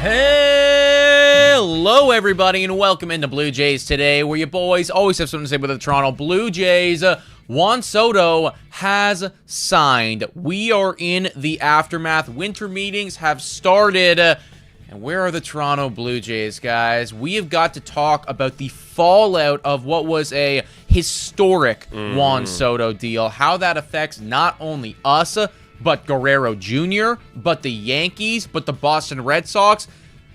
Hello, everybody, and welcome into Blue Jays Today, where you boys always have something to say about the Toronto Blue Jays. Juan Soto has signed. We are in the aftermath. Winter meetings have started. And where are the Toronto Blue Jays, guys? We have got to talk about the fallout of what was a historic Juan Soto deal, how that affects not only us, but Guerrero Jr., but the Yankees, but the Boston Red Sox.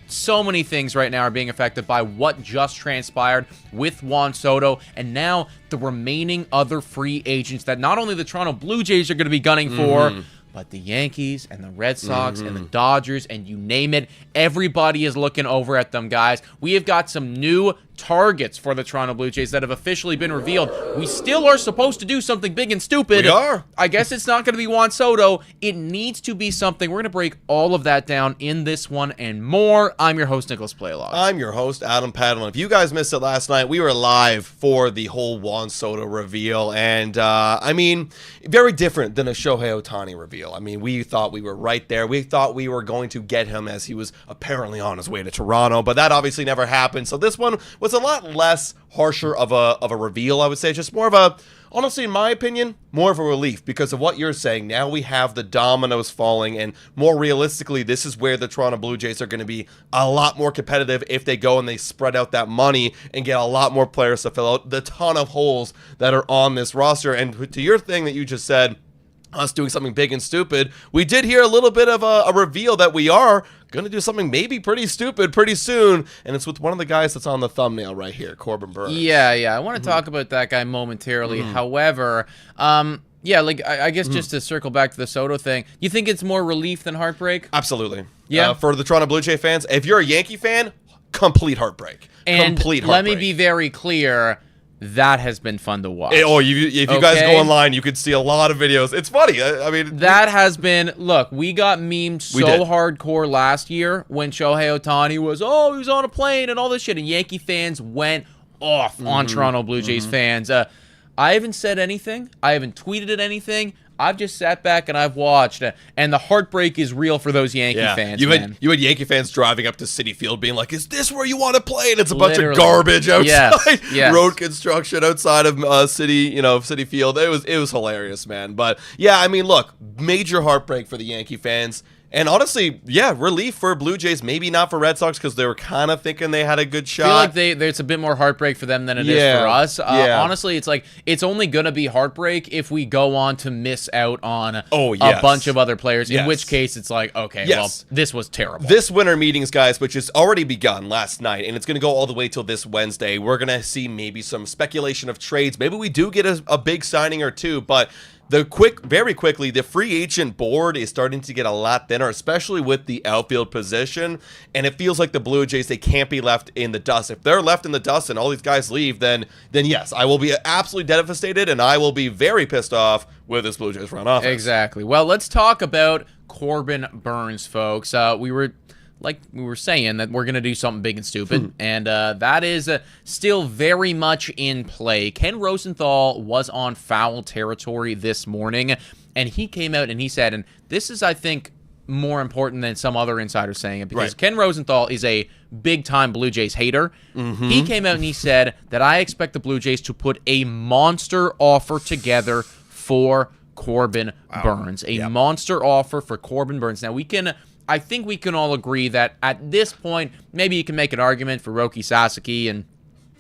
So many things right now are being affected by what just transpired with Juan Soto, and now the remaining other free agents that not only the Toronto Blue Jays are going to be gunning for, but the Yankees and the Red Sox and the Dodgers and you name it. Everybody is looking over at them, guys. We have got some new targets for the Toronto Blue Jays that have officially been revealed. We still are supposed to do something big and stupid. We are. I guess it's not going to be Juan Soto. It needs to be something. We're going to break all of that down in this one and more. I'm your host, Nicholas Playlog. I'm your host, Adam Patron. If you guys missed it last night, we were live for the whole Juan Soto reveal. And, I mean, very different than a Shohei Ohtani reveal. I mean, we thought we were right there. We thought we were going to get him as he was apparently on his way to Toronto. But that obviously never happened. So this one was a lot less harsher of a reveal, I would say. Just more of a, honestly, in my opinion, more of a relief because of what you're saying. Now we have the dominoes falling, and more realistically, this is where the Toronto Blue Jays are going to be a lot more competitive if they go and they spread out that money and get a lot more players to fill out the ton of holes that are on this roster. And to your thing that you just said, us doing something big and stupid, we did hear a little bit of a reveal that we are going to do something maybe pretty stupid pretty soon, and it's with one of the guys that's on the thumbnail right here, Corbin Burnes. Yeah, I want to talk about that guy momentarily. However, yeah, like I guess just to circle back to the Soto thing, you think it's more relief than heartbreak? Absolutely. Yeah. For the Toronto Blue Jay fans, if you're a Yankee fan, complete heartbreak. And complete heartbreak. let me be very clear, that has been fun to watch. If you guys go online, you could see a lot of videos. It's funny. I mean, that has been, look, we got memed so hardcore last year when Shohei Ohtani was, he was on a plane and all this shit, and Yankee fans went off on Toronto Blue Jays fans. I haven't said anything. I haven't tweeted at anything. I've just sat back and I've watched, and the heartbreak is real for those Yankee fans. You had Yankee fans driving up to Citi Field being like, "Is this where you want to play?" And it's a bunch of garbage outside, road construction outside of Citi Field. It was hilarious, man. But yeah, I mean, look, major heartbreak for the Yankee fans. And honestly, yeah, relief for Blue Jays. Maybe not for Red Sox because they were kind of thinking they had a good shot. I feel like it's a bit more heartbreak for them than it is for us. Honestly, it's like it's only going to be heartbreak if we go on to miss out on a bunch of other players, in which case it's like, okay, well, this was terrible. This winter meetings, guys, which has already begun last night, and it's going to go all the way till this Wednesday. We're going to see maybe some speculation of trades. Maybe we do get a big signing or two, but very quickly, the free agent board is starting to get a lot thinner, especially with the outfield position. And it feels like the Blue Jays, they can't be left in the dust. If they're left in the dust and all these guys leave, then yes, I will be absolutely devastated, and I will be very pissed off with this Blue Jays front office. Exactly. Well, let's talk about Corbin Burnes, folks. We were saying that we're going to do something big and stupid, and that is still very much in play. Ken Rosental was on foul territory this morning, and he came out and he said, and this is, I think, more important than some other insiders saying it, because Ken Rosental is a big-time Blue Jays hater. He came out and he said that I expect the Blue Jays to put a monster offer together for Corbin Burnes. A monster offer for Corbin Burnes. Now, I think we can all agree that at this point, maybe you can make an argument for Roki Sasaki, and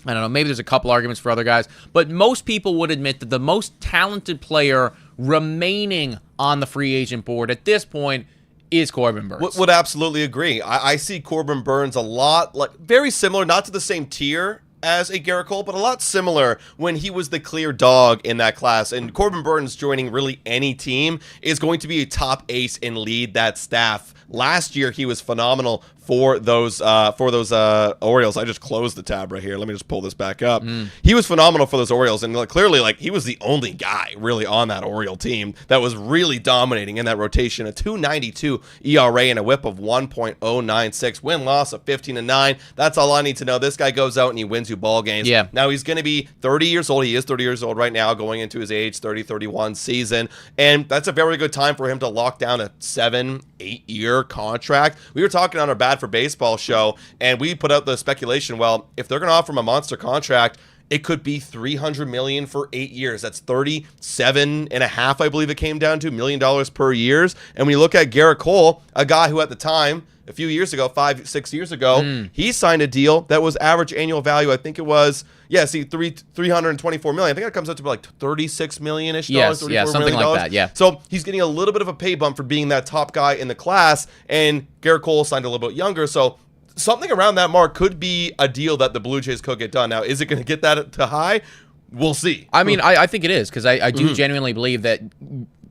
I don't know, maybe there's a couple arguments for other guys, but most people would admit that the most talented player remaining on the free agent board at this point is Corbin Burnes. Would absolutely agree. I see Corbin Burnes a lot, like very similar, not to the same tier as a Garrett Cole, but a lot similar when he was the clear dog in that class. And Corbin Burnes joining really any team is going to be a top ace and lead that staff. Last year, he was phenomenal for those Orioles. I just closed the tab right here. Let me just pull this back up. He was phenomenal for those Orioles, and clearly, he was the only guy really on that Oriole team that was really dominating in that rotation. A 2.92 ERA and a WHIP of 1.096, win-loss of 15-9. That's all I need to know. This guy goes out and he wins you ball games. Yeah. Now he's going to be 30 years old. He is 30 years old right now, going into his age 30-31 season, and that's a very good time for him to lock down a 7-8 year year contract. We were talking on our Bad for Baseball show, and we put out the speculation, well, if they're going to offer him a monster contract, it could be $300 million for 8 years. That's $37.5, I believe it came down to, $1 million per year. And when you look at Garrett Cole, a guy who at the time, a few years ago, 5-6 years ago, he signed a deal that was average annual value. I think it was, $324 million. I think that comes out to like $36 million-ish. Yes, something like that, yeah. So he's getting a little bit of a pay bump for being that top guy in the class, and Garrett Cole signed a little bit younger, so something around that mark could be a deal that the Blue Jays could get done. Now, is it going to get that to high? We'll see. I mean, I think it is, because I do genuinely believe that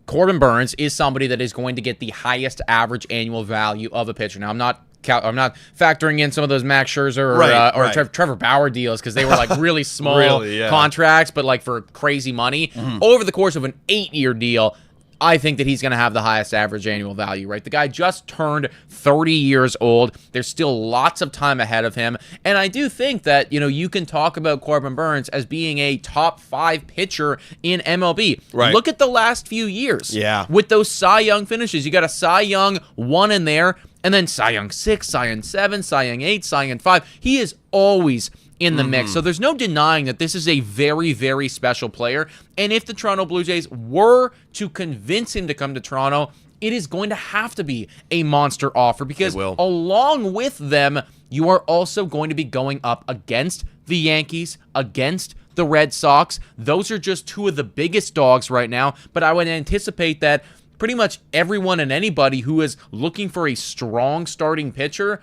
Corbin Burnes is somebody that is going to get the highest average annual value of a pitcher. Now, I'm not factoring in some of those Max Scherzer or Trevor Bauer deals, because they were like really small contracts, but like for crazy money. Over the course of an 8-year deal, I think that he's going to have the highest average annual value, right? The guy just turned 30 years old. There's still lots of time ahead of him. And I do think that, you can talk about Corbin Burnes as being a top 5 pitcher in MLB. Right. Look at the last few years. Yeah. With those Cy Young finishes. You got a Cy Young 1 in there, and then Cy Young 6, Cy Young 7, Cy Young 8, Cy Young 5. He is always in the mix. So there's no denying that this is a very, very special player. And if the Toronto Blue Jays were to convince him to come to Toronto, it is going to have to be a monster offer, because along with them, you are also going to be going up against the Yankees, against the Red Sox. Those are just two of the biggest dogs right now. But I would anticipate that pretty much everyone and anybody who is looking for a strong starting pitcher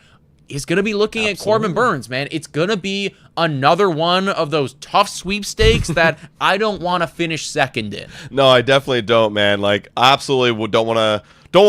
is going to be looking at Corbin Burnes, man. It's going to be another one of those tough sweepstakes that I don't want to finish second in. No, I definitely don't, man. Like, absolutely don't want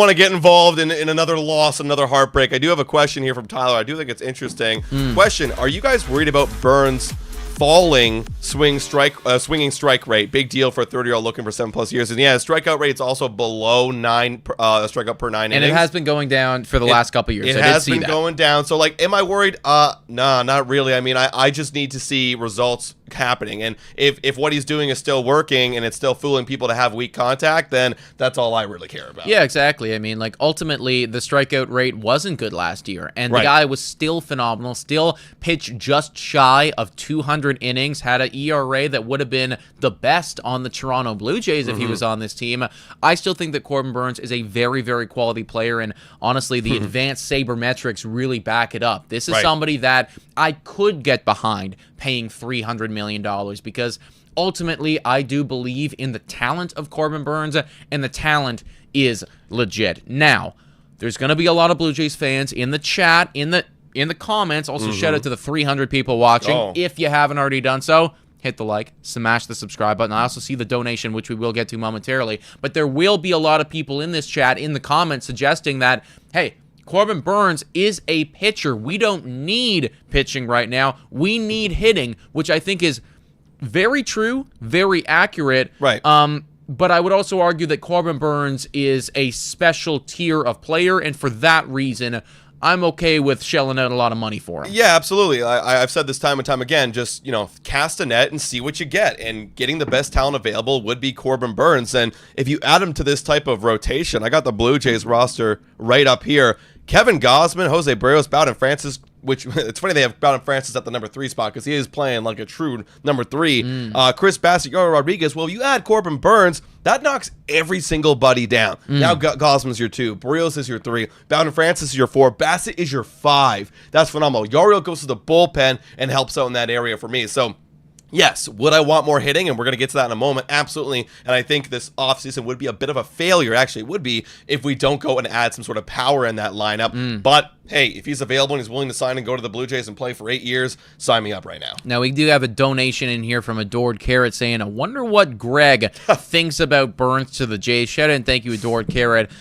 to get involved in another loss, another heartbreak. I do have a question here from Tyler. I do think it's interesting. Question, are you guys worried about Burnes falling swinging strike rate? Big deal for a 30-year-old looking for 7+ years. And yeah, strikeout rate's also below 9 strikeout per 9 innings. And it has been going down for the last couple of years. It has been going down. So, like, am I worried? Nah, not really. I mean, I just need to see results happening. And if what he's doing is still working and it's still fooling people to have weak contact, then that's all I really care about. Yeah, exactly. I mean, like, ultimately, the strikeout rate wasn't good last year. And the guy was still phenomenal, still pitched just shy of 200 innings, had an ERA that would have been the best on the Toronto Blue Jays if he was on this team. I still think that Corbin Burnes is a very, very quality player, and honestly, the advanced sabermetrics really back it up. This is somebody that I could get behind paying $300 million, because ultimately, I do believe in the talent of Corbin Burnes, and the talent is legit. Now, there's going to be a lot of Blue Jays fans in the chat, in the comments. Also, shout out to the 300 people watching. If you haven't already done so, hit the like, smash the subscribe button. I also see the donation, which we will get to momentarily. But there will be a lot of people in this chat, in the comments, suggesting that, hey, Corbin Burnes is a pitcher. We don't need pitching right now. We need hitting, which I think is very true, very accurate. Right. But I would also argue that Corbin Burnes is a special tier of player, and for that reason, I'm okay with shelling out a lot of money for him. Yeah, absolutely. I've said this time and time again, just, cast a net and see what you get. And getting the best talent available would be Corbin Burnes. And if you add him to this type of rotation, I got the Blue Jays roster right up here. Kevin Gausman, Jose Barrios, Bowden Francis, which it's funny they have Bowden Francis at the number 3 spot because he is playing like a true number 3. Chris Bassett, Yoro Rodriguez. Well, you add Corbin Burnes, that knocks every single buddy down. Now Gausman's your 2, Barrios is your 3, Bowden Francis is your 4, Bassett is your 5. That's phenomenal. Yariel goes to the bullpen and helps out in that area for me. So, yes, would I want more hitting? And we're going to get to that in a moment. Absolutely. And I think this offseason would be a bit of a failure, actually, it would be, if we don't go and add some sort of power in that lineup. But, hey, if he's available and he's willing to sign and go to the Blue Jays and play for 8 years, sign me up right now. Now, we do have a donation in here from Adored Carrot saying, I wonder what Greg thinks about Burnes to the Jays. Shout out and thank you, Adored Carrot.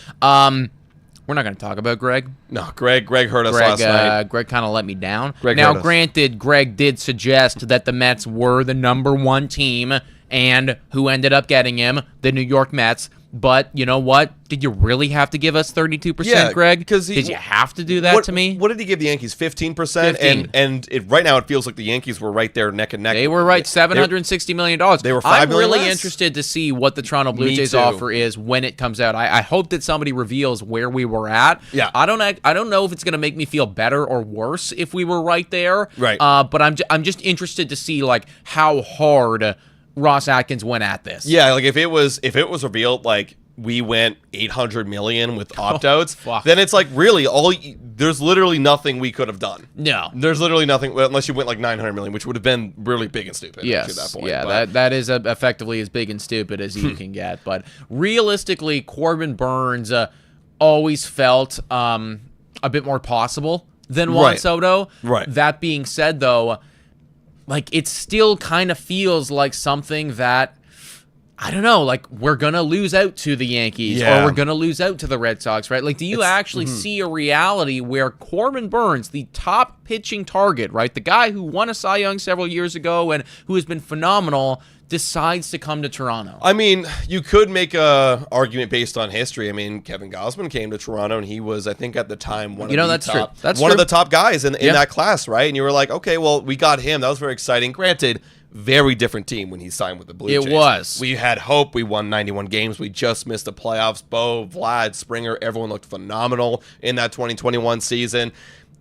We're not going to talk about Greg. No, Greg hurt us last night. Greg kind of let me down. Now, granted, Greg did suggest that the Mets were the number 1 team, and who ended up getting him? The New York Mets. But you know what? Did you really have to give us 32%, Yeah, Greg? 'cause Did you have to do that to me? What did he give the Yankees? 15%? 15. And right now it feels like the Yankees were right there neck and neck. They were right, $760 million. They were $5 I'm million really less. interested to see what the Toronto Blue Me Jays too. offer is when it comes out. I hope that somebody reveals where we were at. Yeah. I don't know if it's going to make me feel better or worse if we were right there. Right. But I'm just interested to see like how hard Ross Atkins went at this. Yeah, like if it was revealed like we went 800 million with opt-outs, fuck. then it's like really there's literally nothing we could have done. No. There's literally nothing unless you went like 900 million, which would have been really big and stupid. Yes, to that point. yeah, But that is effectively as big and stupid as you can get. But realistically, Corbin Burnes always felt a bit more possible than Juan Right. Soto. Right. That being said, though, like it still kind of feels like something that, I don't know, like we're going to lose out to the Yankees Yeah. or we're going to lose out to the Red Sox, right? Like, do you actually see a reality where Corbin Burnes, the top pitching target, right, the guy who won a Cy Young several years ago and who has been phenomenal, decides to come to Toronto? I mean, you could make a argument based on history. I mean, Kevin Gausman came to Toronto, and he was, I think, at the time one of the that's top, true. That's one true. of the top guys in Yeah. that class, right? And you were like, okay, well, we got him. That was very exciting. Granted, very different team when he signed with the Blue Jays. It was. We had hope. We won 91 games. We just missed the playoffs. Bo, Vlad, Springer, everyone looked phenomenal in that 2021 season.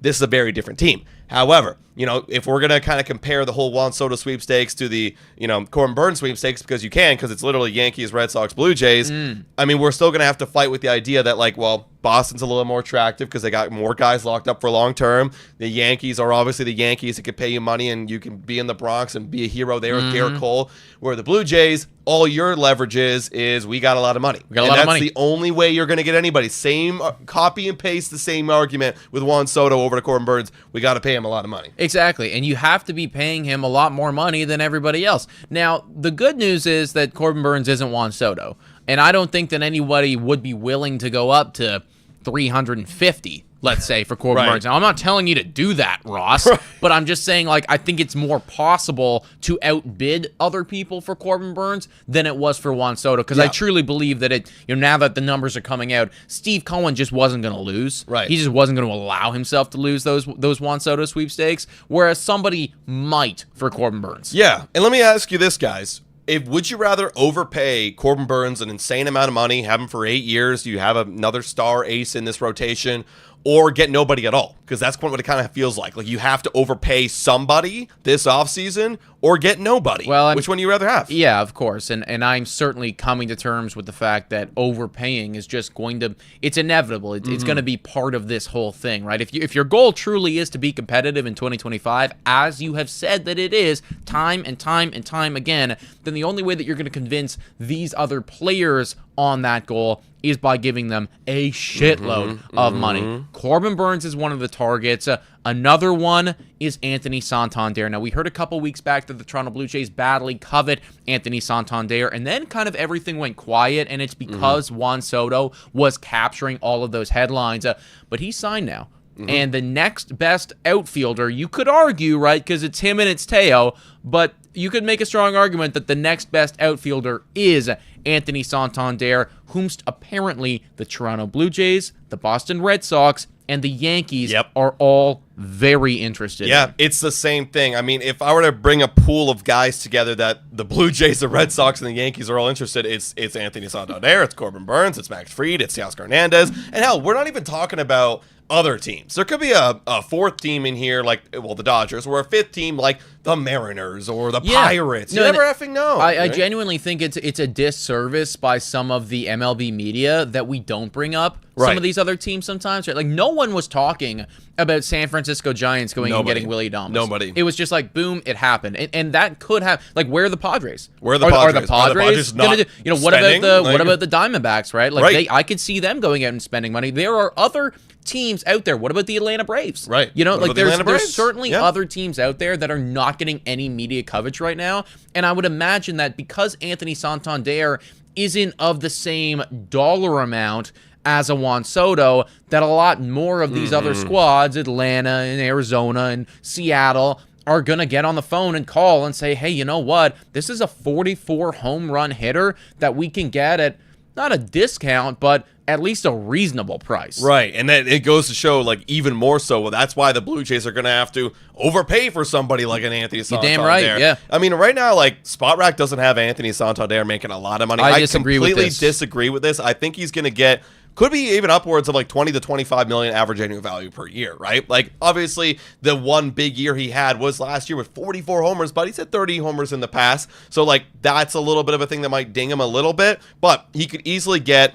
This is a very different team. However, you know, if we're going to kind of compare the whole Juan Soto sweepstakes to the, you know, Corbin Burnes sweepstakes, because you can, because it's literally Yankees, Red Sox, Blue Jays, I mean, we're still going to have to fight with the idea that, like, well, Boston's a little more attractive because they got more guys locked up for long term. The Yankees are obviously the Yankees that can pay you money and you can be in the Bronx and be a hero there with Garrett Cole. Where the Blue Jays, all your leverage is we got a lot of money. We got a lot of money. That's the only way you're going to get anybody. Same copy and paste the same argument with Juan Soto over to Corbin Burnes. We got to pay him a lot of money. Exactly, and you have to be paying him a lot more money than everybody else. Now, the good news is that Corbin Burnes isn't Juan Soto, and I don't think that anybody would be willing to go up to 350, let's say, for Corbin Right. Burnes. Now, I'm not telling you to do that, Ross, but I'm just saying, like, I think it's more possible to outbid other people for Corbin Burnes than it was for Juan Soto, because I Yeah. truly believe that now that the numbers are coming out, Steve Cohen just wasn't going to lose. Right. He just wasn't going to allow himself to lose those Juan Soto sweepstakes, whereas somebody might for Corbin Burnes. Yeah, and let me ask you this, guys. Would you rather overpay Corbin Burnes an insane amount of money, have him for 8 years, you have another star ace in this rotation, or get nobody at all? Because that's what it kind of feels like. Like you have to overpay somebody this offseason or get nobody. Well, which one do you rather have? Yeah, of course. And I'm certainly coming to terms with the fact that overpaying is just going to, it's inevitable. It's going to be part of this whole thing, right? If your goal truly is to be competitive in 2025, as you have said that it is time and time and time again, then the only way that you're going to convince these other players on that goal is by giving them a shitload of money. Corbin Burnes is one of the targets. Another one is Anthony Santander. Now, we heard a couple weeks back that the Toronto Blue Jays badly covet Anthony Santander, and then kind of everything went quiet, and it's because Juan Soto was capturing all of those headlines. But he's signed now. And the next best outfielder, you could argue, right, because it's him and it's Teo, but you could make a strong argument that the next best outfielder is Anthony Santander, whomst apparently the Toronto Blue Jays, the Boston Red Sox, and the Yankees are all very interested in. It's the same thing. I mean, if I were to bring a pool of guys together that the Blue Jays, the Red Sox, and the Yankees are all interested, it's Anthony Santander, it's Corbin Burnes, it's Max Fried, it's Teoscar Hernandez, and hell, we're not even talking about other teams. There could be a fourth team in here, like, well, the Dodgers, or a fifth team like the Mariners or the Pirates. You never effing know. I genuinely think it's a disservice by some of the MLB media that we don't bring up some of these other teams sometimes. Right? Like, no one was talking about San Francisco Giants going and getting Willie Adames. Nobody. It was just like, boom, it happened. And that could have, like, where are the Padres? Where are the Are Padres? the Padres not gonna do, what about the Diamondbacks, right? Like, I could see them going out and spending money. There are other teams out there. What about the Atlanta Braves? Right. You know, What like about the there's certainly other teams out there that are not getting any media coverage right now. And I would imagine that because Anthony Santander isn't of the same dollar amount as a Juan Soto, that a lot more of these other squads, Atlanta and Arizona and Seattle, are going to get on the phone and call and say, hey, you know what? This is a 44 home run hitter that we can get at not a discount, but at least a reasonable price. Right, and then it goes to show, like, even more so, well, that's why the Blue Jays are going to have to overpay for somebody like an Anthony Santander. You're damn right, yeah. I mean, right now, like, Spot Rack doesn't have Anthony Santander making a lot of money. I completely disagree with this. I think he's going to get... could be even upwards of like 20 to 25 million average annual value per year, right? Like, obviously, the one big year he had was last year with 44 homers, but he's had 30 homers in the past. So, like, that's a little bit of a thing that might ding him a little bit. But he could easily get,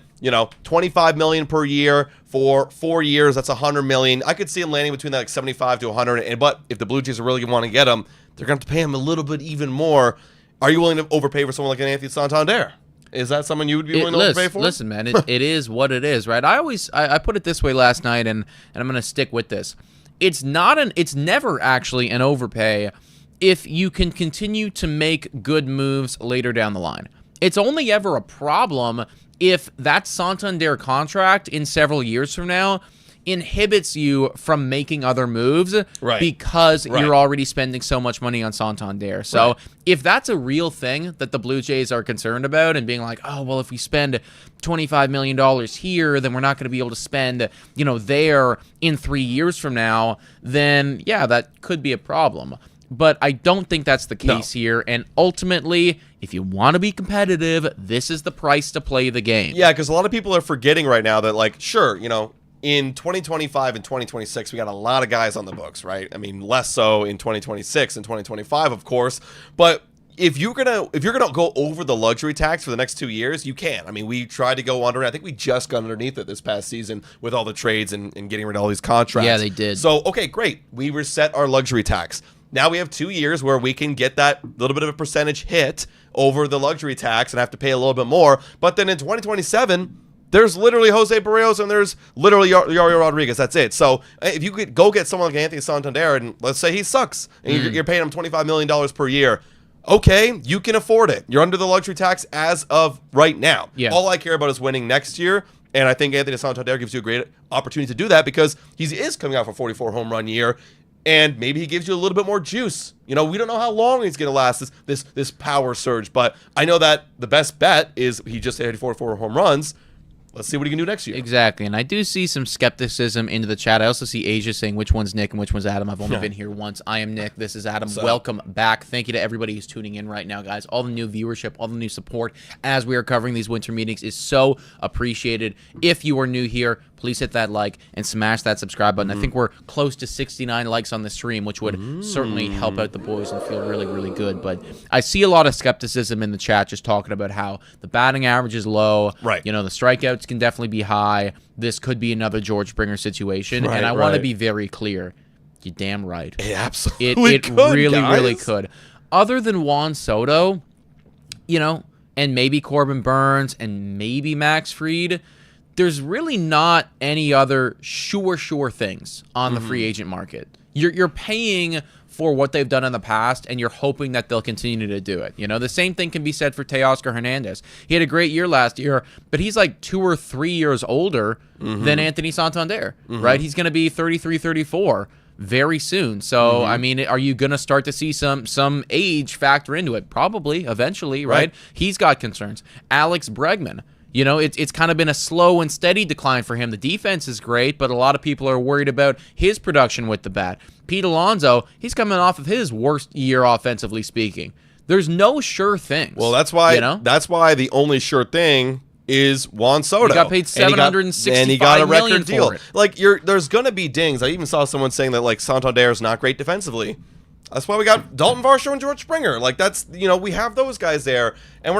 25 million per year for 4 years. That's 100 million. I could see him landing between that, like 75 to 100. But if the Blue Jays are really going to want to get him, they're going to have to pay him a little bit even more. Are you willing to overpay for someone like an Anthony Santander? Is that something you would be willing to overpay for? Listen, man, it is what it is, right? I put it this way last night, and I'm going to stick with this. It's never actually an overpay if you can continue to make good moves later down the line. It's only ever a problem if that Santander contract in several years from now inhibits you from making other moves because you're already spending so much money on Santander. So if that's a real thing that the Blue Jays are concerned about and being like, oh, well, if we spend $25 million here, then we're not going to be able to spend, there in 3 years from now, then yeah, that could be a problem. But I don't think that's the case here. And ultimately, if you want to be competitive, this is the price to play the game. Yeah, because a lot of people are forgetting right now that, like, sure, in 2025 and 2026, we got a lot of guys on the books, right? I mean, less so in 2026 and 2025, of course. But if you're gonna go over the luxury tax for the next 2 years, you can. I mean, we tried to go under it. I think we just got underneath it this past season with all the trades and getting rid of all these contracts. Yeah, they did. So, okay, great. We reset our luxury tax. Now we have 2 years where we can get that little bit of a percentage hit over the luxury tax and have to pay a little bit more. But then in 2027, there's literally Jose Barrios and there's literally Yariel Rodriguez. That's it. So if you could go get someone like Anthony Santander and let's say he sucks and you're paying him $25 million per year, okay, you can afford it. You're under the luxury tax as of right now. Yeah. All I care about is winning next year. And I think Anthony Santander gives you a great opportunity to do that because he is coming out for 44 home run year. And maybe he gives you a little bit more juice. We don't know how long he's going to last this power surge. But I know that the best bet is he just hit 44 home runs. Let's see what he can do next year. Exactly. And I do see some skepticism into the chat. I also see Asia saying which one's Nick and which one's Adam. I've only been here once. I am Nick. This is Adam. Welcome back. Thank you to everybody who's tuning in right now, guys. All the new viewership, all the new support as we are covering these winter meetings is so appreciated. If you are new here, please hit that like and smash that subscribe button. I think we're close to 69 likes on the stream, which would certainly help out the boys and feel really, really good. But I see a lot of skepticism in the chat just talking about how the batting average is low. Right. The strikeouts can definitely be high. This could be another George Springer situation. Right, and I want to be very clear. You're damn right. It absolutely It really could. Other than Juan Soto, and maybe Corbin Burnes and maybe Max Fried, there's really not any other sure things on the free agent market. You're paying for what they've done in the past, and you're hoping that they'll continue to do it. The same thing can be said for Teoscar Hernandez. He had a great year last year, but he's like 2 or 3 years older than Anthony Santander, right? He's going to be 33, 34 very soon. So, I mean, are you going to start to see some age factor into it? Probably, eventually, right? He's got concerns. Alex Bregman. It's kind of been a slow and steady decline for him. The defense is great, but a lot of people are worried about his production with the bat. Pete Alonso, he's coming off of his worst year offensively speaking. There's no sure things. Well, that's why the only sure thing is Juan Soto. He got paid $765 and he got a record million deal. for it. Like there's gonna be dings. I even saw someone saying that like Santander is not great defensively. That's why we got Dalton Varsho and George Springer. Like that's we have those guys there, and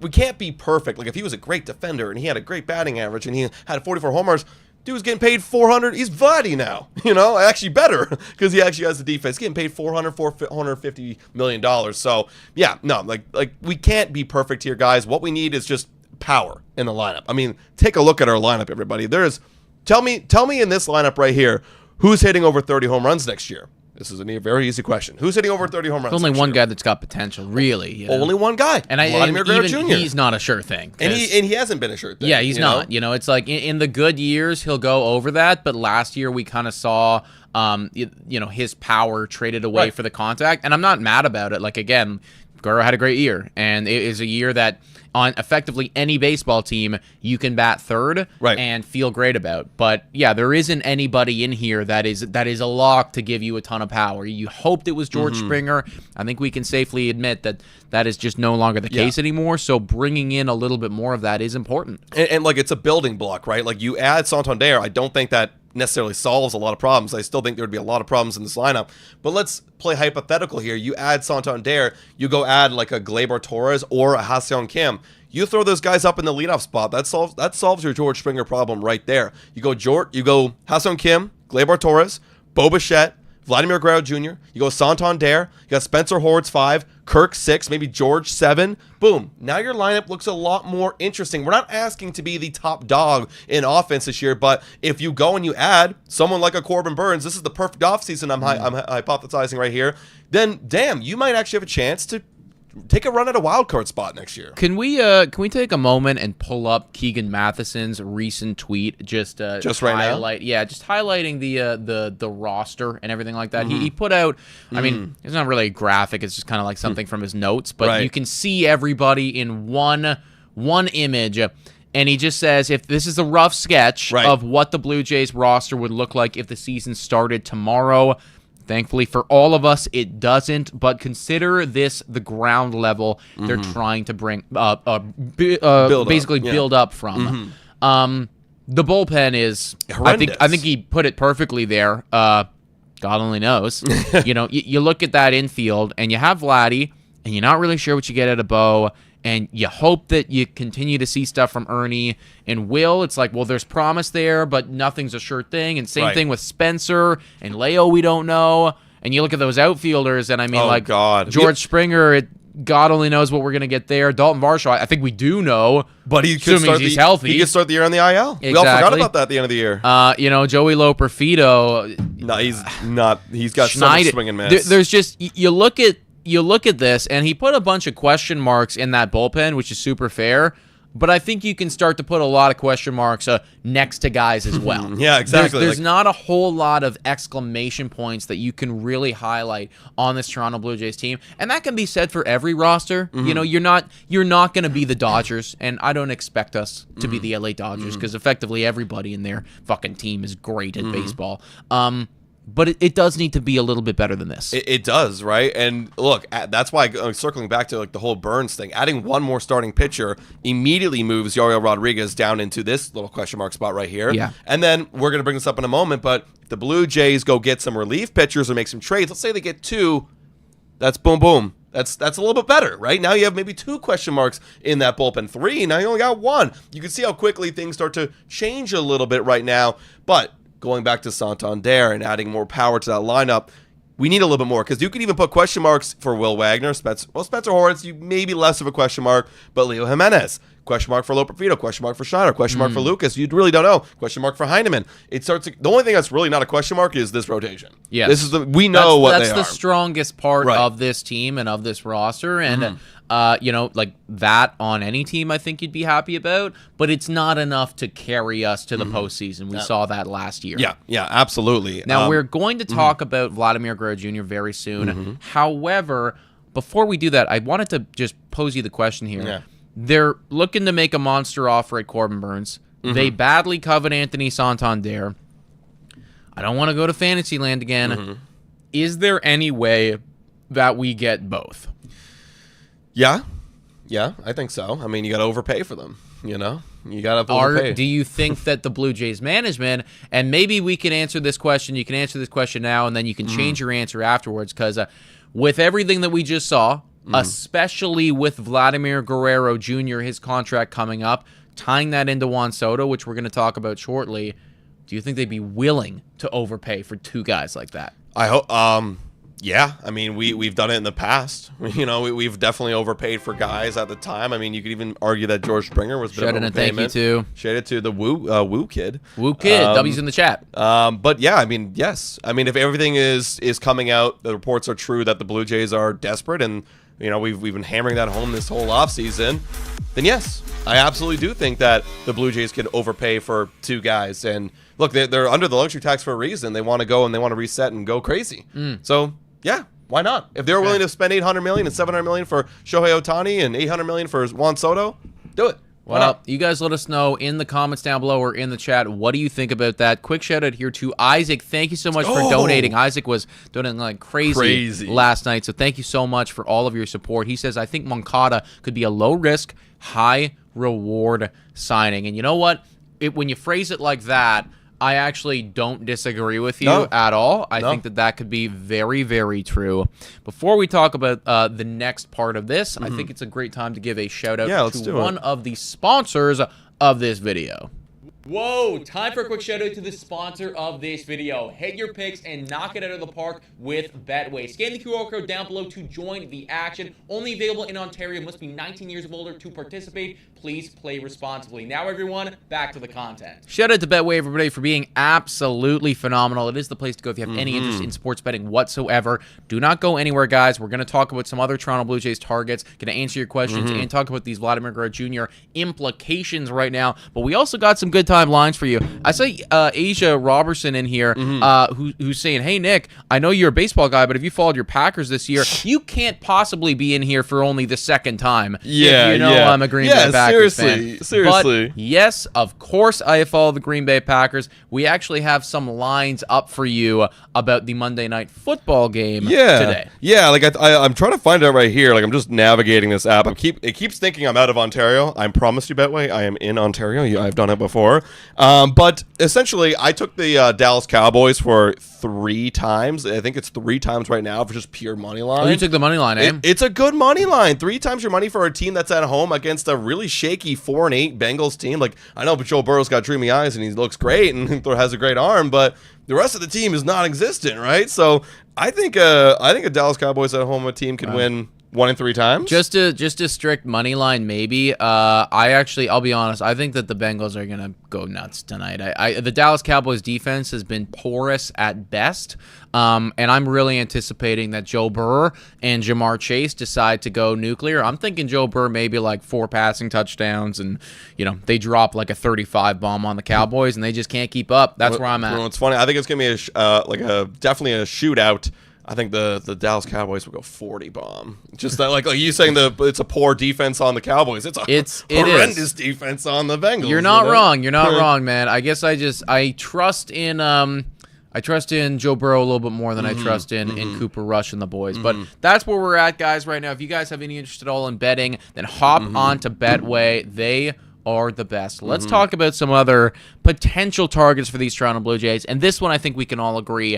we can't be perfect. Like if he was a great defender and he had a great batting average and he had 44 homers, dude was getting paid $400. He's Vladdy now, actually better because he actually has the defense. He's getting paid $450 million. So yeah, no, like we can't be perfect here, guys. What we need is just power in the lineup. I mean, take a look at our lineup, everybody. Tell me in this lineup right here, who's hitting over 30 home runs next year? This is a very easy question. Who's hitting over 30 home runs? There's only one guy that's got potential, really. Only one guy. And Vladimir Guerrero Jr. He's not a sure thing. And he hasn't been a sure thing. Yeah, he's not. It's like in the good years, he'll go over that. But last year, we kind of saw, his power traded away for the contact. And I'm not mad about it. Like, again, Guerrero had a great year, and it is a year that on effectively any baseball team you can bat third and feel great about. But yeah, there isn't anybody in here that is a lock to give you a ton of power. You hoped it was George Springer. I think we can safely admit that is just no longer the case anymore. So bringing in a little bit more of that is important. And like, it's a building block, right? Like, you add Santander, I don't think that necessarily solves a lot of problems. I still think there would be a lot of problems in this lineup. But let's play hypothetical here. You add Santander, you go add like a Gleyber Torres or a Ha-Seong Kim. You throw those guys up in the leadoff spot. That solves your George Springer problem right there. You go Ha-Seong Kim, Gleyber Torres, Bo Bichette, Vladimir Guerrero Jr. You go Santander. You got Spencer Horwitz 5, Kirk 6, maybe George 7. Boom. Now your lineup looks a lot more interesting. We're not asking to be the top dog in offense this year, but if you go and you add someone like a Corbin Burnes, this is the perfect offseason I'm hypothesizing right here, then damn, you might actually have a chance to take a run at a wild card spot next year. Can we take a moment and pull up Keegan Matheson's recent tweet just right now? Yeah, just highlighting the roster and everything like that. He put out, I mean, it's not really a graphic, it's just kind of like something from his notes, but you can see everybody in one image. And he just says, if this is a rough sketch of what the Blue Jays roster would look like if the season started tomorrow. Thankfully for all of us, it doesn't. But consider this the ground level they're trying to bring build up from. The bullpen is horrendous. I think he put it perfectly there. God only knows. You look at that infield, and you have Vladdy, and you're not really sure what you get out of Bo. And you hope that you continue to see stuff from Ernie and Will. It's like, well, there's promise there, but nothing's a sure thing. And same thing with Spencer and Leo, we don't know. And you look at those outfielders, and I mean, George Springer, God only knows what we're going to get there. Dalton Varsho, I think we do know. But he's healthy. He could start the year on the IL. Exactly. We all forgot about that at the end of the year. Joey Loperfido. No, he's not. He's got so much swing and miss. There's just, you look at this, and he put a bunch of question marks in that bullpen, which is super fair. But I think you can start to put a lot of question marks next to guys as well. Yeah, exactly. There's not a whole lot of exclamation points that you can really highlight on this Toronto Blue Jays team, and that can be said for every roster. You're not going to be the Dodgers, and I don't expect us to be the LA Dodgers because effectively everybody in their fucking team is great at baseball. But it does need to be a little bit better than this. It does, right? And look, that's why, circling back to like the whole Burnes thing, adding one more starting pitcher immediately moves Yariel Rodriguez down into this little question mark spot right here. Yeah. And then we're going to bring this up in a moment, but if the Blue Jays go get some relief pitchers or make some trades, let's say they get 2, that's boom, boom. That's a little bit better, right? Now you have maybe 2 question marks in that bullpen. 3, now you only got 1. You can see how quickly things start to change a little bit right now, but going back to Santander and adding more power to that lineup, we need a little bit more, because you could even put question marks for Will Wagner, Spencer Horwitz, you maybe less of a question mark, but Leo Jimenez, question mark for Loperfido, question mark for Schneider, question mark for Lucas, you really don't know, question mark for Heineman. The only thing that's really not a question mark is this rotation. Yes. This is that's the strongest part of this team and of this roster, and like that on any team I think you'd be happy about, but it's not enough to carry us to the postseason. We saw that last year. Yeah, absolutely. Now, we're going to talk about Vladimir Guerrero Jr. very soon. However, before we do that, I wanted to just pose you the question here. Yeah. They're looking to make a monster offer at Corbin Burnes. They badly covet Anthony Santander. I don't want to go to Fantasyland again. Is there any way that we get both? Yeah, I think so. I mean, you got to overpay for them, You got to overpay. Do you think that the Blue Jays management, and maybe we can answer this question, you can answer this question now, and then you can change your answer afterwards, because with everything that we just saw, especially with Vladimir Guerrero Jr., his contract coming up, tying that into Juan Soto, which we're going to talk about shortly, do you think they'd be willing to overpay for 2 guys like that? I hope. Yeah, I mean, we've done it in the past. We've definitely overpaid for guys at the time. I mean, you could even argue that George Springer was a bit of an overpayment. Thank you to Shout to the Woo kid. Woo kid, W's in the chat. But yeah, I mean, yes. I mean, if everything is coming out, the reports are true that the Blue Jays are desperate, and we've been hammering that home this whole offseason, then yes, I absolutely do think that the Blue Jays could overpay for 2 guys. And look, they're under the luxury tax for a reason. They want to go and they want to reset and go crazy. So yeah, Why not? If they're willing to spend $800 million and $700 million for Shohei Ohtani and $800 million for Juan Soto, do it. Well, you guys let us know in the comments down below or in the chat. What do you think about that? Quick shout out here to Isaac. Thank you so much for donating. Isaac was donating like crazy last night, so thank you so much for all of your support. He says, I think Moncada could be a low-risk, high-reward signing. And you know what? When you phrase it like that, I actually don't disagree with you at all. I think that could be very, very true. Before we talk about the next part of this, I think it's a great time to give a shout-out to one of the sponsors of this video. Whoa, time for a quick shout out to the sponsor of this video. Hit your picks and knock it out of the park with Betway. Scan the QR code down below to join the action. Only available in Ontario. Must be 19 years or older to participate. Please play responsibly. Now, everyone, back to the content. Shout out to Betway, everybody, for being absolutely phenomenal. It is the place to go if you have any interest in sports betting whatsoever. Do not go anywhere, guys. We're going to talk about some other Toronto Blue Jays targets, going to answer your questions, and talk about these Vladimir Guerrero Jr. implications right now. But we also got some good time lines for you. I see Asia Robertson in here who's saying, hey, Nick, I know you're a baseball guy, but if you followed your Packers this year, you can't possibly be in here for only the second time. Yeah, you know I'm a Green Bay Packers fan. Seriously. But yes, of course I have followed the Green Bay Packers. We actually have some lines up for you about the Monday Night Football game today. Yeah, like I'm trying to find it right here. Like I'm just navigating this app. It keeps thinking I'm out of Ontario. I promise you, Betway, I am in Ontario. I've done it before. But essentially, I took the Dallas Cowboys for 3 times. I think it's 3 times right now for just pure money line. Oh, you took the money line, eh? It's a good money line. 3 times your money for a team that's at home against a really shaky 4-8 Bengals team. Like, I know Joe Burrow's got dreamy eyes and he looks great and has a great arm, but the rest of the team is non-existent, right? So I think a Dallas Cowboys at home team can win 1 in 3 times. Just a strict money line, maybe. I'll be honest. I think that the Bengals are gonna go nuts tonight. The Dallas Cowboys defense has been porous at best, and I'm really anticipating that Joe Burrow and Jamar Chase decide to go nuclear. I'm thinking Joe Burrow maybe like 4 passing touchdowns, and they drop like a 35 bomb on the Cowboys, and they just can't keep up. That's where I'm at. It's funny. I think it's gonna be definitely a shootout. I think the Dallas Cowboys will go 40 bomb. Just that, like you saying, it's a poor defense on the Cowboys. It's horrendous defense on the Bengals. You're not wrong. You're not wrong, man. I guess I trust in Joe Burrow a little bit more than I trust in Cooper Rush and the boys. But that's where we're at, guys, right now. If you guys have any interest at all in betting, then hop on to Betway. They are the best. Let's talk about some other potential targets for these Toronto Blue Jays. And this one I think we can all agree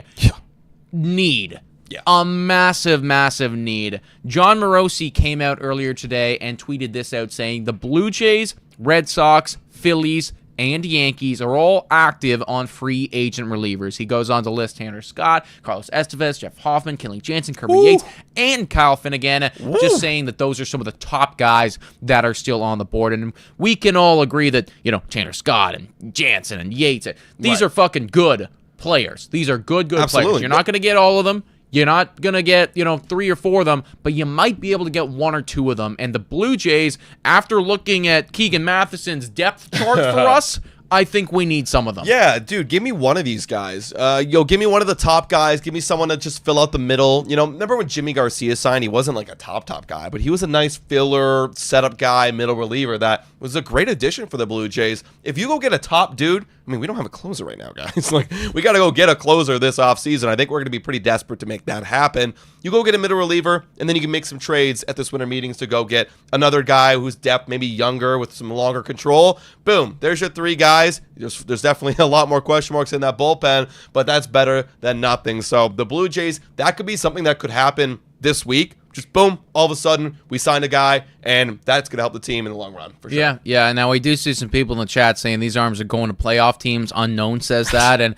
need. Yeah. A massive, massive need. John Morosi came out earlier today and tweeted this out saying the Blue Jays, Red Sox, Phillies, and Yankees are all active on free agent relievers. He goes on to list Tanner Scott, Carlos Estevez, Jeff Hoffman, Kenley Jansen, Kirby Yates, and Kyle Finnegan. Just saying that those are some of the top guys that are still on the board. And we can all agree that, Tanner Scott and Jansen and Yates, these are fucking good players. These are good players. You're not going to get all of them. You're not going to get, 3 or 4 of them, but you might be able to get 1 or 2 of them. And the Blue Jays, after looking at Keegan Matheson's depth chart for us, I think we need some of them. Yeah, dude, give me one of these guys. Give me one of the top guys. Give me someone to just fill out the middle. Remember when Jimmy Garcia signed? He wasn't like a top guy, but he was a nice filler, setup guy, middle reliever that was a great addition for the Blue Jays. If you go get a top dude, we don't have a closer right now, guys. We got to go get a closer this offseason. I think we're going to be pretty desperate to make that happen. You go get a middle reliever, and then you can make some trades at this winter meetings to go get another guy who's depth, maybe younger, with some longer control. Boom. There's your 3 guys. There's definitely a lot more question marks in that bullpen, but that's better than nothing. So the Blue Jays, that could be something that could happen this week. Just boom, all of a sudden, we signed a guy, and that's going to help the team in the long run, for sure. Yeah. Now, we do see some people in the chat saying these arms are going to playoff teams. Unknown says that. And,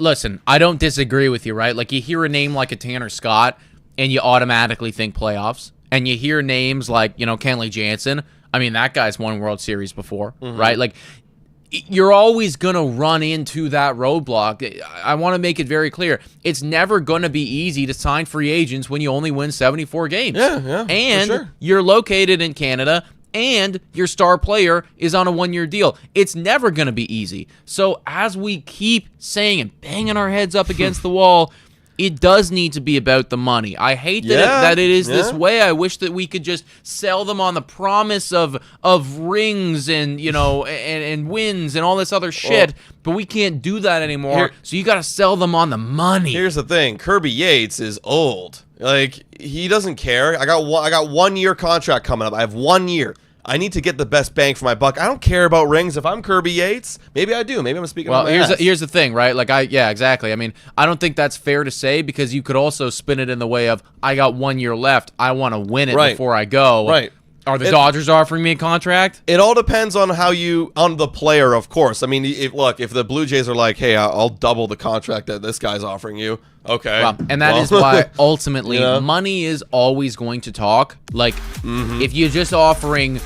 listen, I don't disagree with you, right? Like, you hear a name like a Tanner Scott, and you automatically think playoffs. And you hear names like, Kenley Jansen. That guy's won World Series before, right? Like, you're always going to run into that roadblock. I want to make it very clear. It's never going to be easy to sign free agents when you only win 74 games. Yeah, and you're located in Canada, and your star player is on a 1-year deal. It's never going to be easy. So as we keep saying and banging our heads up against the wall, it does need to be about the money. I hate that it is this way. I wish that we could just sell them on the promise of rings and and wins and all this other shit, but we can't do that anymore. So you got to sell them on the money. Here's the thing: Kirby Yates is old. Like, he doesn't care. I got 1 year contract coming up. I have 1 year. I need to get the best bang for my buck. I don't care about rings. If I'm Kirby Yates, maybe I do. Maybe I'm speaking. Well, here's the thing, right? Like, exactly. I mean, I don't think that's fair to say, because you could also spin it in the way of, I got 1 year left. I want to win it before I go. Right. Are the Dodgers offering me a contract? It all depends on on the player, of course. I mean, if the Blue Jays are like, hey, I'll double the contract that this guy's offering you. Okay. Well, and that is why ultimately money is always going to talk. Like, if you're just offering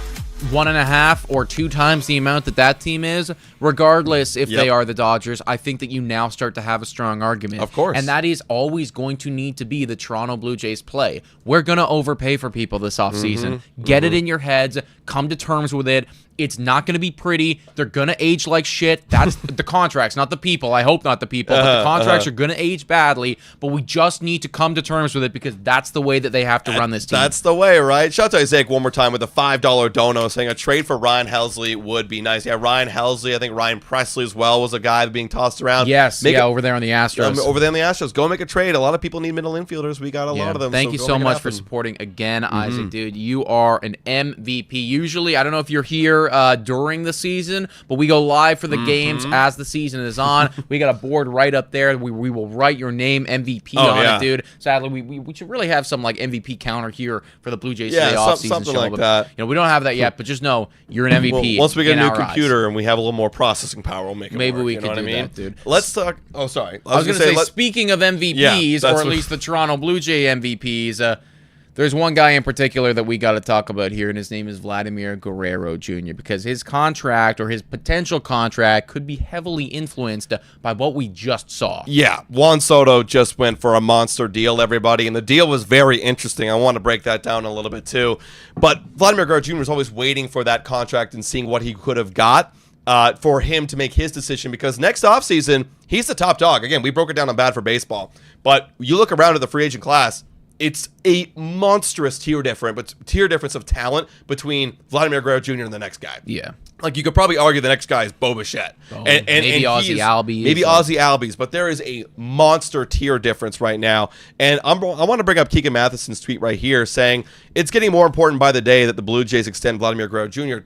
1.5 or 2 times the amount that team is, regardless if they are the Dodgers, I think that you now start to have a strong argument. Of course. And that is always going to need to be the Toronto Blue Jays play. We're going to overpay for people this offseason. Get it in your heads. Come to terms with it. It's not going to be pretty. They're going to age like shit. That's the contracts, not the people. I hope not the people. But the contracts are going to age badly. But we just need to come to terms with it, because that's the way that they have to run this team. That's the way, right? Shout out to Isaac one more time with a $5 dono saying a trade for Ryan Helsley would be nice. Yeah, Ryan Helsley. I think Ryan Presley as well was a guy being tossed around. Yes, over there on the Astros. Over there on the Astros. Go make a trade. A lot of people need middle infielders. We got a lot of them. Thank you so much for supporting again, Isaac, dude. You are an MVP. Usually, I don't know if you're here during the season, but we go live for the games as the season is on. We got a board right up there. We will write your name, MVP, on it, dude. Sadly, we should really have some like MVP counter here for the Blue Jays today off-season something show. Like that. We don't have that yet, but just know you're an MVP. Well, once we get a new computer and we have a little more processing power, we'll make it Maybe work, we can do that, dude. Let's talk. Oh, sorry. I was going to say, speaking of MVPs, or at least the Toronto Blue Jay MVPs, there's one guy in particular that we got to talk about here, and his name is Vladimir Guerrero Jr., because his contract, or his potential contract, could be heavily influenced by what we just saw. Yeah, Juan Soto just went for a monster deal, everybody, and the deal was very interesting. I want to break that down a little bit, too. But Vladimir Guerrero Jr. was always waiting for that contract and seeing what he could have got for him to make his decision, because next offseason, he's the top dog. Again, we broke it down on Bad for Baseball, but you look around at the free agent class, it's a monstrous tier difference of talent between Vladimir Guerrero Jr. and the next guy. Yeah. Like, you could probably argue the next guy is Bo Bichette. Maybe Ozzie Albies. Maybe Ozzie Albies, but there is a monster tier difference right now. And I want to bring up Keegan Matheson's tweet right here saying, it's getting more important by the day that the Blue Jays extend Vladimir Guerrero Jr.,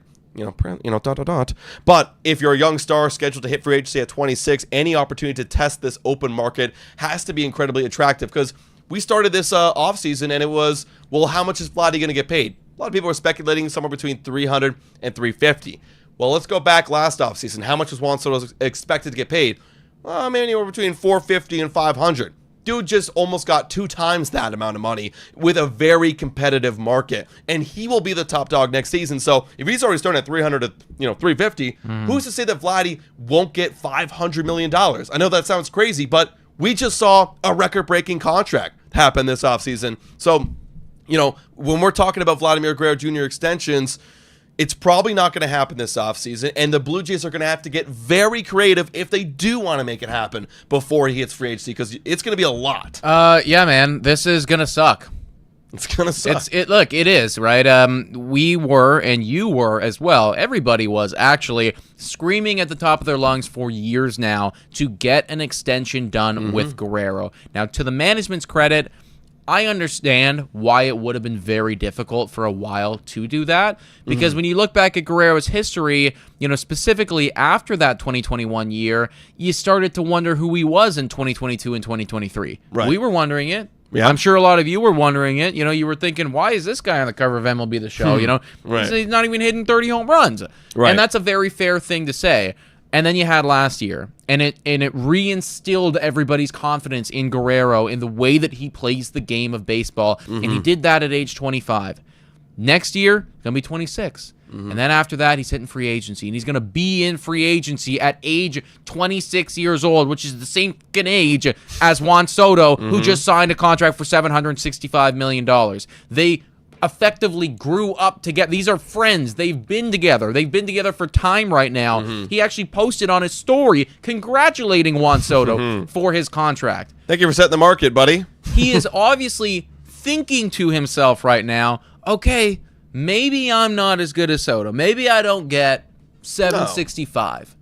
But if you're a young star scheduled to hit free agency at 26, any opportunity to test this open market has to be incredibly attractive, because we started this offseason and it was, well, how much is Vladdy going to get paid? A lot of people were speculating somewhere between $300 and $350. Well, let's go back last offseason. How much was Juan Soto expected to get paid? Well, maybe anywhere between $450 and $500. Dude just almost got 2 times that amount of money with a very competitive market, and he will be the top dog next season. So if he's already starting at $300 to $350, who's to say that Vladdy won't get $500 million? I know that sounds crazy, but we just saw a record-breaking contract happen this offseason. So, when we're talking about Vladimir Guerrero Jr. extensions, it's probably not going to happen this offseason, and the Blue Jays are going to have to get very creative if they do want to make it happen before he hits free agency, because it's going to be a lot. Yeah, man. This is going to suck. It's going to suck. Look, it is, right? We were, and you were as well, everybody was actually screaming at the top of their lungs for years now to get an extension done with Guerrero. Now, to the management's credit, I understand why it would have been very difficult for a while to do that, because when you look back at Guerrero's history, specifically after that 2021 year, you started to wonder who he was in 2022 and 2023. Right. We were wondering it. Yeah. I'm sure a lot of you were wondering it. You were thinking, why is this guy on the cover of MLB The Show? Right. He's not even hitting 30 home runs. Right. And that's a very fair thing to say. And then you had last year, and it reinstilled everybody's confidence in Guerrero, in the way that he plays the game of baseball, and he did that at age 25. Next year, he's going to be 26. And then after that, he's hitting free agency, and he's going to be in free agency at age 26 years old, which is the same fucking age as Juan Soto, who just signed a contract for $765 million. They effectively grew up together. These are friends. They've been together. They've been together for time right now. He actually posted on his story congratulating Juan Soto for his contract. Thank you for setting the market, buddy. He is obviously thinking to himself right now, okay, maybe I'm not as good as Soto. Maybe I don't get 765.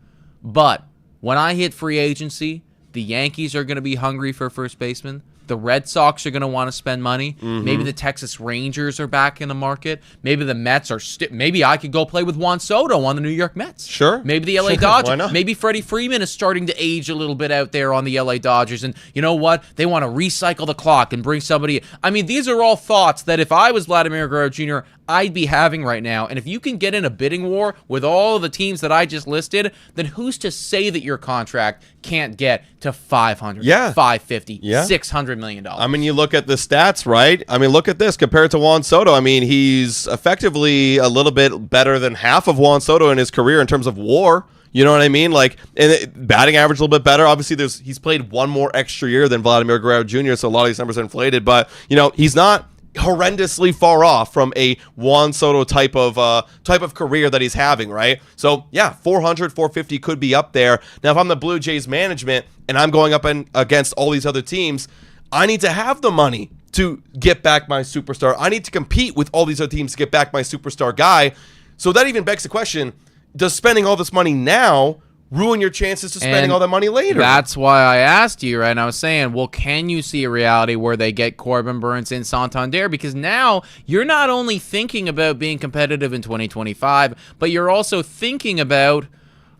But when I hit free agency, the Yankees are going to be hungry for a first baseman. The Red Sox are going to want to spend money. Maybe the Texas Rangers are back in the market. Maybe the Mets are maybe I could go play with Juan Soto on the New York Mets. Sure. Maybe the LA Dodgers. Why not? Maybe Freddie Freeman is starting to age a little bit out there on the LA Dodgers. And you know what? They want to recycle the clock and bring somebody. I mean, these are all thoughts that if I was Vladimir Guerrero Jr., I'd be having right now. And if you can get in a bidding war with all of the teams that I just listed, then who's to say that your contract can't get to 500, 550, $600 million? I mean, you look at the stats, right? I mean, look at this compared to Juan Soto. I mean, he's effectively a little bit better than half of Juan Soto in his career in terms of WAR. You know what I mean? Like, and batting average a little bit better. Obviously, he's played one more extra year than Vladimir Guerrero Jr., so a lot of these numbers are inflated. But, you know, he's not horrendously far off from a Juan Soto type of career that he's having, right? So yeah, 400, 450 could be up there. Now, if I'm the Blue Jays management and I'm going up against all these other teams, I need to have the money to get back my superstar. I need to compete with all these other teams to get back my superstar guy. So that even begs the question, does spending all this money now ruin your chances to spending all that money later? That's why I asked you, right? And I was saying, well, can you see a reality where they get Corbin Burnes and Santander? Because now you're not only thinking about being competitive in 2025, but you're also thinking about,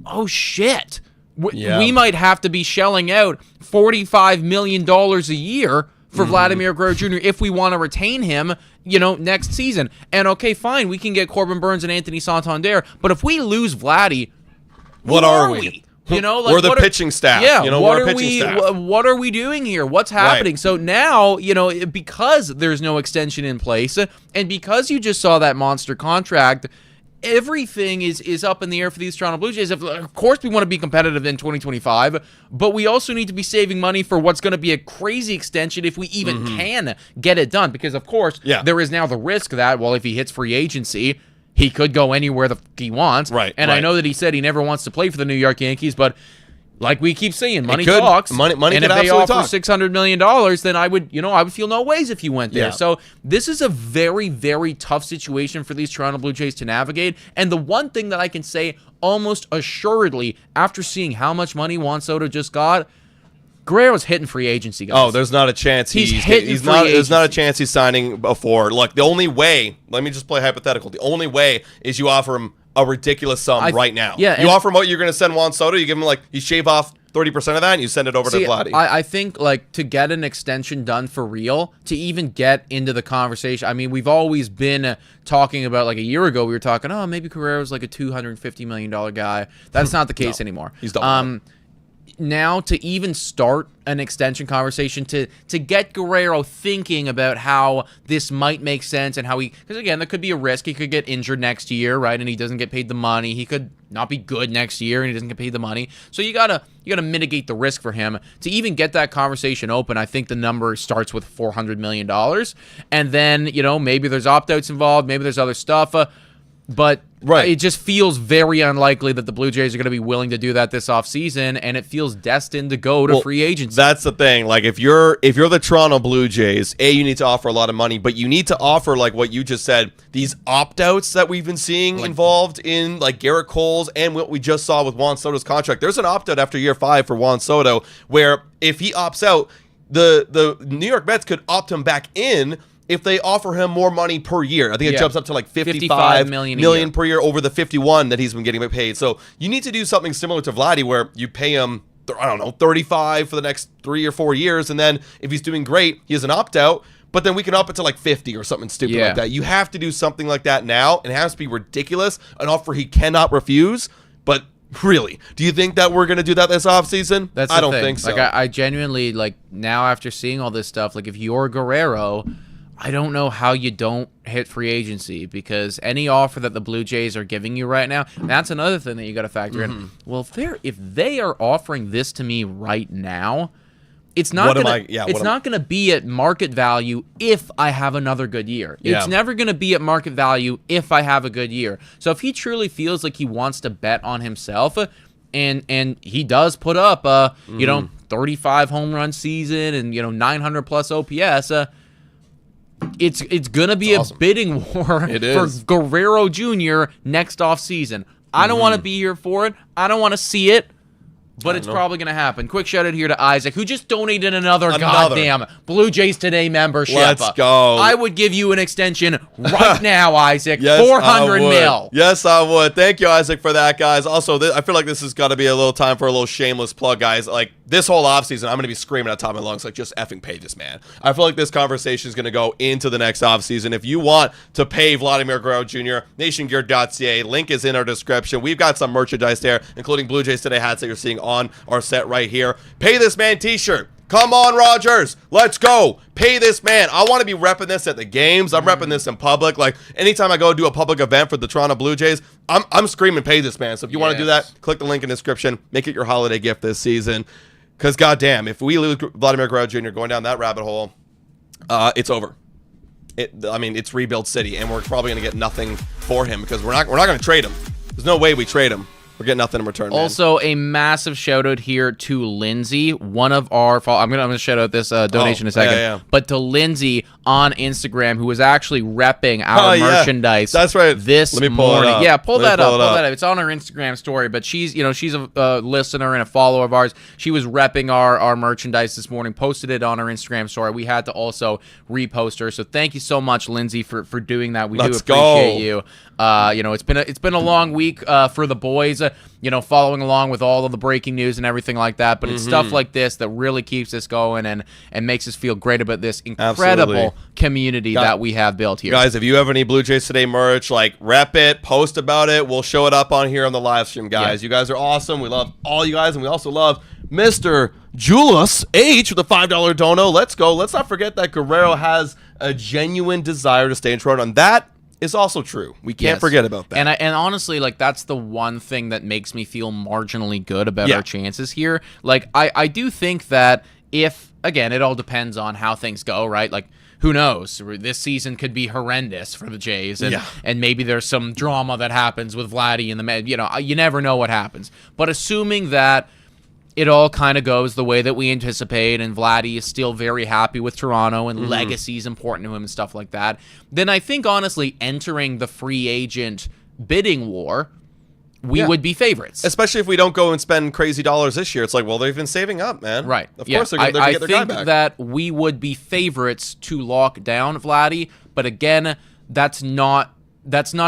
oh, shit. We might have to be shelling out $45 million a year for Vladimir Guerrero Jr. if we want to retain him, you know, next season. And okay, fine, we can get Corbin Burnes and Anthony Santander, but if we lose Vladdy, what are we? You know, like, we're the pitching staff. Yeah, you know, what are we doing here? What's happening? Right. So now, you know, because there's no extension in place, and because you just saw that monster contract, everything is up in the air for these Toronto Blue Jays. Of course, we want to be competitive in 2025, but we also need to be saving money for what's going to be a crazy extension if we even can get it done. Because, of course, there is now the risk that, well, if he hits free agency, he could go anywhere he wants. Right. And I know that he said he never wants to play for the New York Yankees, but like we keep saying, money talks. Money and if they offer talk. $600 million, then I would feel no ways if you went there. Yeah. So this is a very, very tough situation for these Toronto Blue Jays to navigate. And the one thing that I can say almost assuredly after seeing how much money Juan Soto just got, Guerrero's hitting free agency, guys. Oh, there's not a chance there's not a chance he's signing before. Look, the only way, let me just play hypothetical. The only way is you offer him a ridiculous sum right now. Yeah, you offer him what you're going to send Juan Soto, you give him you shave off 30% of that and you send it over to Vladdy. I think to get an extension done for real, to even get into the conversation. I mean, we've always been talking about a year ago, we were talking, oh, maybe Guerrero's a $250 million guy. That's not the case anymore. He's done. Now to even start an extension conversation, to get Guerrero thinking about how this might make sense and how because again, there could be a risk. He could get injured next year, right? And he doesn't get paid the money. He could not be good next year and he doesn't get paid the money. So you gotta mitigate the risk for him. To even get that conversation open, I think the number starts with $400 million. And then, maybe there's opt-outs involved, maybe there's other stuff. But it just feels very unlikely that the Blue Jays are going to be willing to do that this offseason, and it feels destined to go to free agency. That's the thing. If you're the Toronto Blue Jays, you need to offer a lot of money, but you need to offer, what you just said, these opt-outs that we've been seeing involved in, Garrett Cole's and what we just saw with Juan Soto's contract. There's an opt-out after year 5 for Juan Soto, where if he opts out, the New York Mets could opt him back in if they offer him more money per year. I think it jumps up to 55 million per year over the 51 that he's been getting paid. So you need to do something similar to Vladdy where you pay him, 35 for the next 3 or 4 years. And then if he's doing great, he has an opt-out. But then we can up it to 50 or something stupid like that. You have to do something like that now. And it has to be ridiculous, an offer he cannot refuse. But really, do you think that we're going to do that this offseason? I don't think so. I genuinely, now after seeing all this stuff, if you're Guerrero, I don't know how you don't hit free agency, because any offer that the Blue Jays are giving you right now, that's another thing that you got to factor in. Well, if they are offering this to me right now, it's not gonna be at market value if I have another good year. Yeah. It's never gonna be at market value if I have a good year. So if he truly feels like he wants to bet on himself, and he does put up 35 home run season and 900 plus OPS, it's gonna be a bidding war for Guerrero Jr. next off season. I don't want to be here for it. I don't want to see it. But it's probably going to happen. Quick shout out here to Isaac, who just donated another goddamn Blue Jays Today membership. Let's go. I would give you an extension right now, Isaac. Yes, 400 mil. Yes, I would. Thank you, Isaac, for that, guys. Also, I feel like this has got to be a little time for a little shameless plug, guys. Like, this whole offseason, I'm going to be screaming at the top of my lungs, like, just effing pay this man. I feel like this conversation is going to go into the next offseason. If you want to pay Vladimir Guerrero Jr., nationgear.ca, link is in our description. We've got some merchandise there, including Blue Jays Today hats that you're seeing on our set right here. Pay this man t-shirt. Come on, Rogers. Let's go. Pay this man. I want to be repping this at the games. I'm repping this in public. Like, anytime I go do a public event for the Toronto Blue Jays, I'm screaming, pay this man. So if you want to do that, click the link in the description. Make it your holiday gift this season. Because, goddamn, if we lose Vladimir Guerrero Jr. going down that rabbit hole, it's over. It's rebuild city, and we're probably going to get nothing for him because we're not going to trade him. There's no way we trade him. We're getting nothing in return, man. Also, a massive shout out here to Lindsay, one of our. I'm gonna shout out this donation in a second. Yeah. But to Lindsay on Instagram, who was actually repping our merchandise. That's right. This Let me pull morning. it up. Yeah, pull that up. It's on our Instagram story. But she's a listener and a follower of ours. She was repping our merchandise this morning. Posted it on our Instagram story. We had to also repost her. So thank you so much, Lindsay, for doing that. We do appreciate you. It's been a long week for the boys. Following along with all of the breaking news and everything like that. But it's stuff like this that really keeps us going and makes us feel great about this incredible community that we have built here. Guys, if you have any Blue Jays Today merch, like, rep it, post about it. We'll show it up on here on the live stream, guys. Yeah. You guys are awesome. We love all you guys, and we also love Mr. Julius H with a $5 dono. Let's go. Let's not forget that Guerrero has a genuine desire to stay in Toronto, and that is also true. We can't forget about that. And honestly, like, that's the one thing that makes me feel marginally good about our chances here. Like, I do think that if, again, it all depends on how things go, right? Like, who knows? This season could be horrendous for the Jays, and maybe there's some drama that happens with Vladdy and the you never know what happens. But assuming that it all kind of goes the way that we anticipate, and Vladdy is still very happy with Toronto, and legacy is important to him and stuff like that, then I think, honestly, entering the free agent bidding war, we would be favorites. Especially if we don't go and spend crazy dollars this year. It's like, well, they've been saving up, man. Right. Of course they're going to get their guy back. I think that we would be favorites to lock down Vladdy, but again, that's not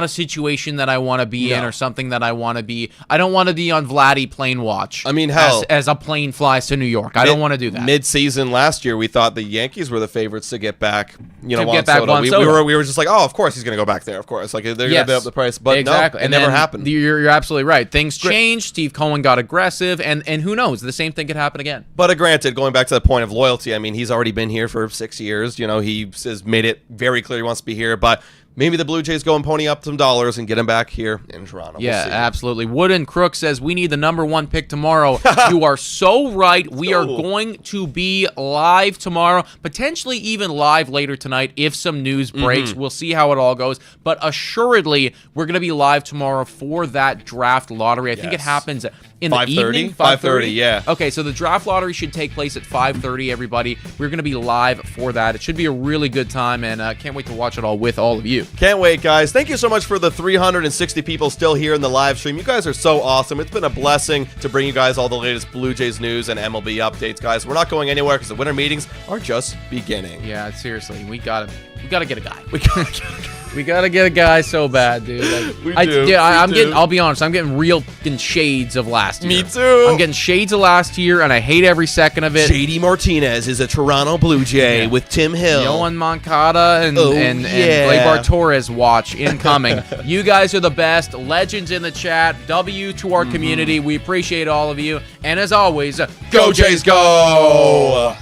a situation that I want to be in, or something that I want to be. I don't want to be on Vladdy plane watch. I mean, hell, as a plane flies to New York. I don't want to do that. Mid-season last year, we thought the Yankees were the favorites to get back. Juan Soto. We were just like, oh, of course he's going to go back there. Of course, like they're going to bid up the price. But exactly. No, it never happened. You're absolutely right. Things changed. Steve Cohen got aggressive, and who knows? The same thing could happen again. But granted, going back to the point of loyalty, I mean, he's already been here for 6 years. He has made it very clear he wants to be here, but maybe the Blue Jays go and pony up some dollars and get him back here in Toronto. Yeah, we'll see. Absolutely. Wooden Crook says, we need the #1 pick tomorrow. You are so right. We are going to be live tomorrow, potentially even live later tonight if some news breaks. We'll see how it all goes. But assuredly, we're going to be live tomorrow for that draft lottery. I think it happens in the evening. 5:30, yeah. Okay, so the draft lottery should take place at 5:30, everybody. We're going to be live for that. It should be a really good time, and can't wait to watch it all with all of you. Can't wait, guys. Thank you so much for the 360 people still here in the live stream. You guys are so awesome. It's been a blessing to bring you guys all the latest Blue Jays news and MLB updates, guys. We're not going anywhere because the winter meetings are just beginning. Yeah, seriously. We gotta get a guy. We gotta get a guy so bad, dude. I'll be honest. I'm getting real shades of last year. Me too. I'm getting shades of last year, and I hate every second of it. JD Martinez is a Toronto Blue Jay with Tim Hill. Yohan Moncada and Gleyber Torres watch incoming. You guys are the best. Legends in the chat. W to our community. We appreciate all of you. And as always, go Jays, go!